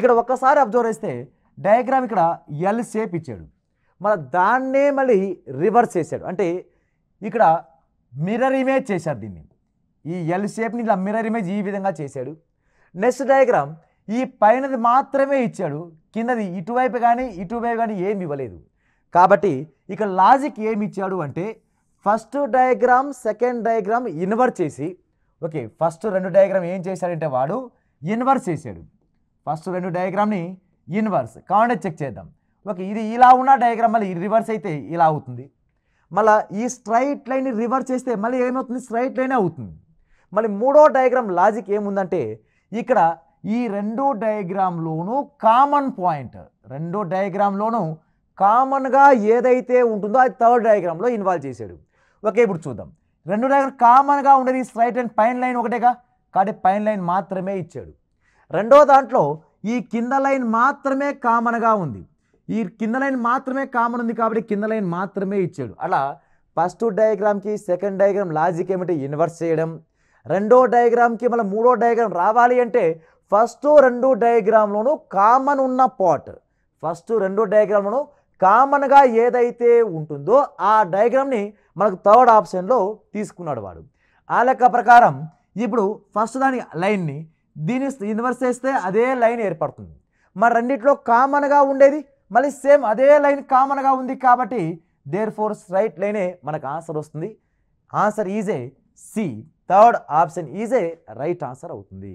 ఇక్కడ ఒక్కసారి అబ్జర్వ్ చేస్తే డయాగ్రామ్ ఇక్కడ ఎల్ షేప్ ఇచ్చాడు, మళ్ళీ దాన్నే మళ్ళీ రివర్స్ చేశాడు. అంటే ఇక్కడ మిర్రర్ ఇమేజ్ చేశాడు దీన్ని. ఈ ఎల్ షేప్ని ఇలా మిర్రర్ ఇమేజ్ ఈ విధంగా చేశాడు. నెక్స్ట్ డయాగ్రామ్ ఈ పైనది మాత్రమే ఇచ్చాడు, కిందది ఇటువైపు కానీ ఇటువైపు కానీ ఏమి ఇవ్వలేదు. కాబట్టి ఇక్కడ లాజిక్ ఏమి ఇచ్చాడు అంటే first diagram second diagram inverse చేసి, ఓకే ఫస్ట్ రెండు డయాగ్రామ్ ఏం చేశాడంటే వాడు ఇన్వర్స్ చేశాడు. ఫస్ట్ రెండు డయాగ్రామ్ని ఇన్వర్స్ కావాలంటే చెక్ చేద్దాం. ఓకే ఇది ఇలా ఉన్న డయాగ్రామ్ మళ్ళీ రివర్స్ అయితే ఇలా అవుతుంది. మళ్ళీ ఈ స్ట్రైట్ లైన్ని రివర్స్ చేస్తే మళ్ళీ ఏమవుతుంది, స్ట్రైట్ లైనే అవుతుంది. మళ్ళీ మూడో డయాగ్రామ్ లాజిక్ ఏముందంటే ఇక్కడ ఈ రెండు డయాగ్రామ్లోనూ కామన్ పాయింట్, రెండు డయాగ్రామ్లోనూ కామన్గా ఏదైతే ఉంటుందో అది థర్డ్ డయాగ్రామ్లో ఇన్వాల్వ్ చేశాడు. ఓకే ఇప్పుడు చూద్దాం. రెండు డయాగ్రామ్ కామన్గా ఉండేది స్ట్రైట్ లైన్ పైన లైన్ ఒకటేగా, కాబట్టి పైన లైన్ మాత్రమే ఇచ్చాడు. రెండో దాంట్లో ఈ కింద లైన్ మాత్రమే కామన్గా ఉంది, ఈ కింద లైన్ మాత్రమే కామన్ ఉంది కాబట్టి కింద లైన్ మాత్రమే ఇచ్చాడు. అలా ఫస్ట్ డయాగ్రామ్కి సెకండ్ డయాగ్రామ్ లాజిక్ ఏమిటి, ఇన్వర్స్ చేయడం. రెండో డయాగ్రామ్కి మళ్ళీ మూడో డయాగ్రామ్ రావాలి అంటే ఫస్ట్ రెండు డయాగ్రామ్లోనూ కామన్ ఉన్న పార్ట్, ఫస్ట్ రెండు డయాగ్రామ్లోనూ కామన్గా ఏదైతే ఉంటుందో ఆ డయాగ్రామ్ని మనకు థర్డ్ ఆప్షన్లో తీసుకున్నాడు వాడు. ఆ లెక్క ప్రకారం ఇప్పుడు ఫస్ట్ దాని లైన్ని దీన్ని ఇన్వర్స్ చేస్తే అదే లైన్ ఏర్పడుతుంది. మరి రెండిట్లో కామన్గా ఉండేది మళ్ళీ సేమ్ అదే లైన్ కామన్గా ఉంది కాబట్టి దేర్ ఫోర్ స్ట్రైట్ లైనే మనకు ఆన్సర్ వస్తుంది. Answer is A C, third option is a right answer అవుతుంది.